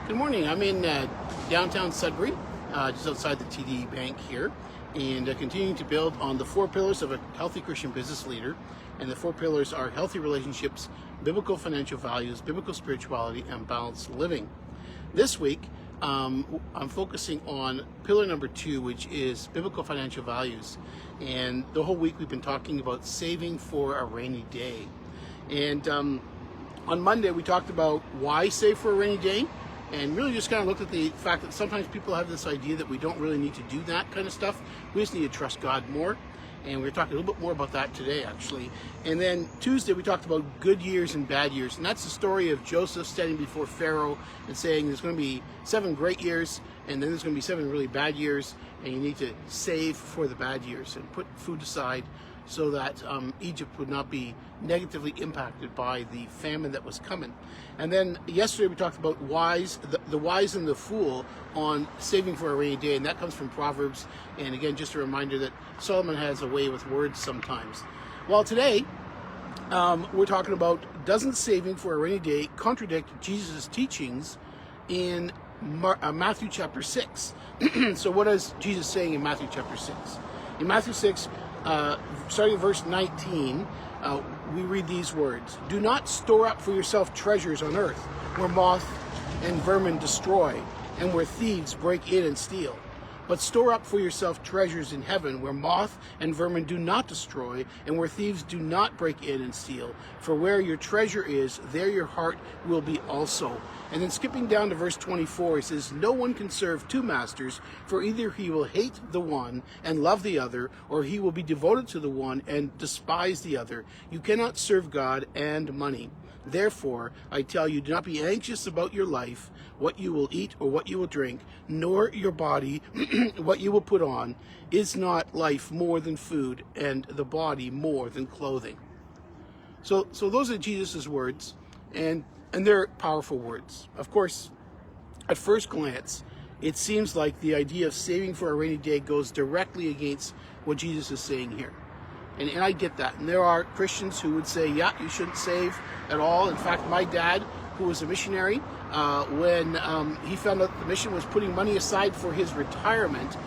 Good morning. I'm in downtown Sudbury, just outside the TD Bank here, and continuing to build on the 4 pillars of a healthy Christian business leader. And the 4 pillars are healthy relationships, biblical financial values, biblical spirituality, and balanced living. This week, I'm focusing on pillar number 2, which is biblical financial values. And the whole week we've been talking about saving for a rainy day. And on Monday we talked about why save for a rainy day, and really just kind of looked at the fact that sometimes people have this idea that we don't really need to do that kind of stuff. We just need to trust God more. And we're talking a little bit more about that today, actually. And then Tuesday, we talked about good years and bad years. And that's the story of Joseph standing before Pharaoh and saying there's going to be 7 great years, and then there's going to be 7 really bad years, and you need to save for the bad years and put food aside so that Egypt would not be negatively impacted by the famine that was coming. And then yesterday we talked about the wise and the fool on saving for a rainy day, and that comes from Proverbs. And again, just a reminder that Solomon has a way with words sometimes. Well, today we're talking about, doesn't saving for a rainy day contradict Jesus' teachings in Matthew chapter 6? So what is Jesus saying in Matthew chapter 6? In Matthew 6, starting at verse 19, we read these words: "Do not store up for yourself treasures on earth, where moth and vermin destroy, and where thieves break in and steal. But store up for yourself treasures in heaven, where moth and vermin do not destroy, and where thieves do not break in and steal. For where your treasure is, there your heart will be also." And then skipping down to verse 24, he says, "No one can serve 2 masters, for either he will hate the one and love the other, or he will be devoted to the one and despise the other. You cannot serve God and money. Therefore, I tell you, do not be anxious about your life, what you will eat or what you will drink, nor your body, what you will put on. Is not life more than food, and the body more than clothing?" So those are Jesus' words, and they're powerful words. Of course, at first glance, it seems like the idea of saving for a rainy day goes directly against what Jesus is saying here. And I get that. And there are Christians who would say, yeah, you shouldn't save at all. In fact, my dad, who was a missionary, when he found out the mission was putting money aside for his retirement,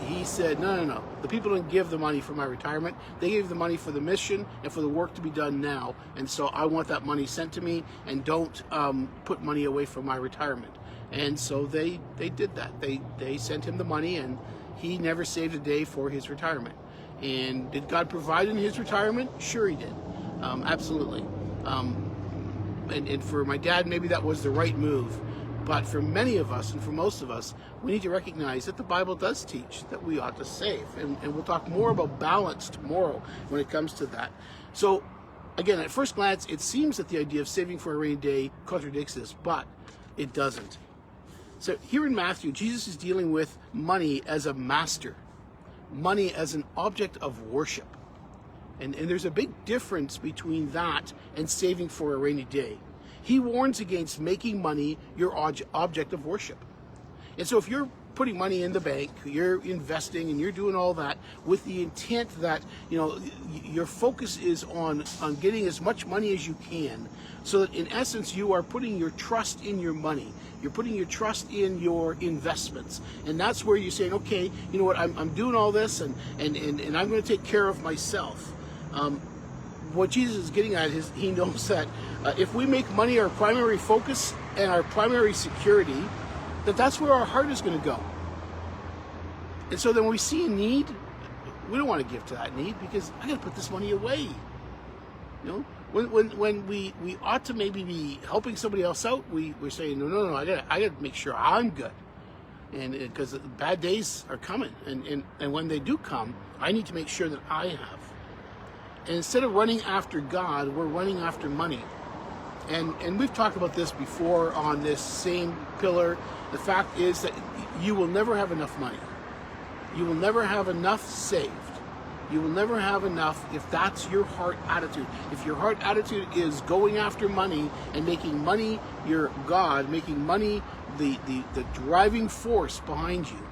he said, no. The people didn't give the money for my retirement. They gave the money for the mission and for the work to be done now. And so I want that money sent to me, and don't put money away for my retirement. And so they did that. They sent him the money, and he never saved a day for his retirement. And did God provide in his retirement? Sure he did. Absolutely. And for my dad, maybe that was the right move. But for many of us, and for most of us, we need to recognize that the Bible does teach that we ought to save. And we'll talk more about balance tomorrow when it comes to that. So, again, at first glance, it seems that the idea of saving for a rainy day contradicts this, but it doesn't. So here in Matthew, Jesus is dealing with money as a master, money as an object of worship. And there's a big difference between that and saving for a rainy day. He warns against making money your object of worship. And so if you're putting money in the bank, you're investing and you're doing all that with the intent that, your focus is on getting as much money as you can, so that in essence you are putting your trust in your money. You're putting your trust in your investments. And that's where you're saying, okay, you know what, I'm doing all this and I'm going to take care of myself. What Jesus is getting at is he knows that if we make money our primary focus and our primary security, that's where our heart is going to go. And so then when we see a need, we don't want to give to that need, because I got to put this money away. When we ought to maybe be helping somebody else out, we're saying, no, I got to make sure I'm good. And because bad days are coming, and when they do come, I need to make sure that I have. And instead of running after God, we're running after money. And we've talked about this before on this same pillar. The fact is that you will never have enough money. You will never have enough saved. You will never have enough if that's your heart attitude. If your heart attitude is going after money and making money your God, making money the driving force behind you,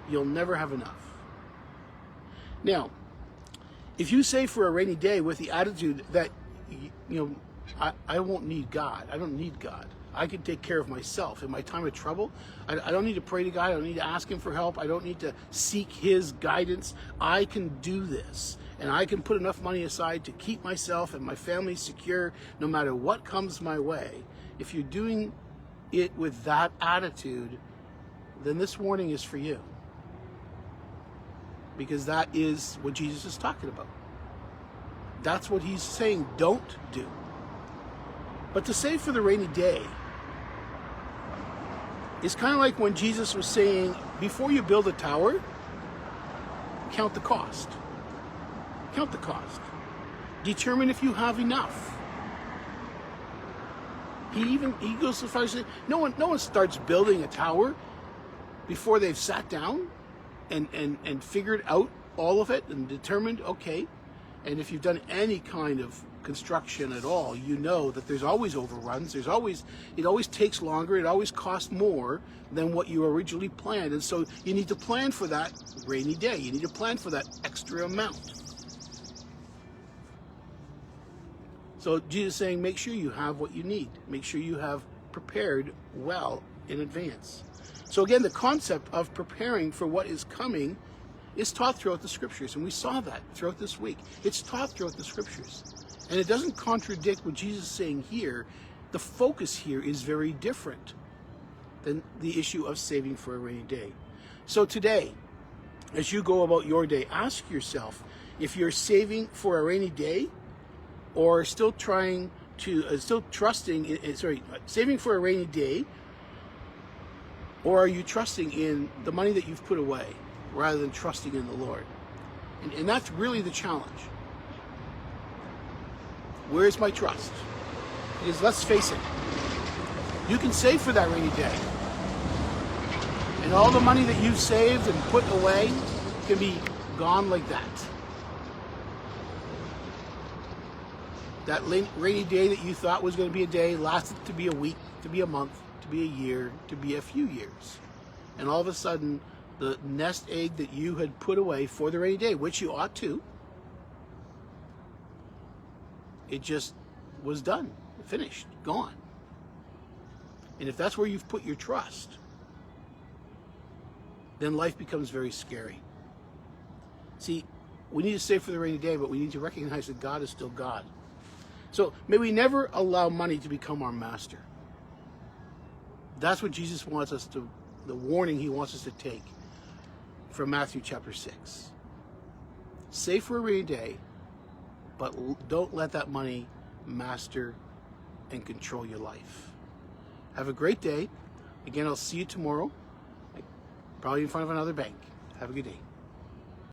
you'll never have enough. Now, if you save for a rainy day with the attitude that, I won't need God, I don't need God, I can take care of myself. In my time of trouble, I don't need to pray to God. I don't need to ask him for help. I don't need to seek his guidance. I can do this. And I can put enough money aside to keep myself and my family secure no matter what comes my way. If you're doing it with that attitude, then this warning is for you. Because that is what Jesus is talking about. That's what he's saying don't do. But to save for the rainy day is kind of like when Jesus was saying, before you build a tower, count the cost. Count the cost. Determine if you have enough. He goes so far as to say, no one starts building a tower before they've sat down and figured out all of it and determined, okay. And if you've done any kind of construction at all, you know that there's always overruns. It always takes longer. It always costs more than what you originally planned. And so you need to plan for that rainy day. You need to plan for that extra amount. So Jesus is saying, make sure you have what you need. Make sure you have prepared well in advance. So again, the concept of preparing for what is coming is taught throughout the scriptures, and we saw that throughout this week. It's taught throughout the scriptures, and it doesn't contradict what Jesus is saying here. The focus here is very different than the issue of saving for a rainy day. So today, as you go about your day, ask yourself if you're saving for a rainy day, or still trusting, saving for a rainy day, or are you trusting in the money that you've put away, rather than trusting in the Lord? And that's really the challenge. Where's my trust? Because let's face it, you can save for that rainy day. And all the money that you've saved and put away can be gone like that. That rainy day that you thought was going to be a day lasted to be a week, to be a month, to be a year, to be a few years. And all of a sudden, the nest egg that you had put away for the rainy day, which you ought to, it just was done, finished, gone. And if that's where you've put your trust, then life becomes very scary. See, we need to save for the rainy day, but we need to recognize that God is still God. So may we never allow money to become our master. That's what Jesus wants us to, the warning he wants us to take from Matthew chapter 6. Save for a rainy day, but don't let that money master and control your life. Have a great day. Again, I'll see you tomorrow, probably in front of another bank. Have a good day.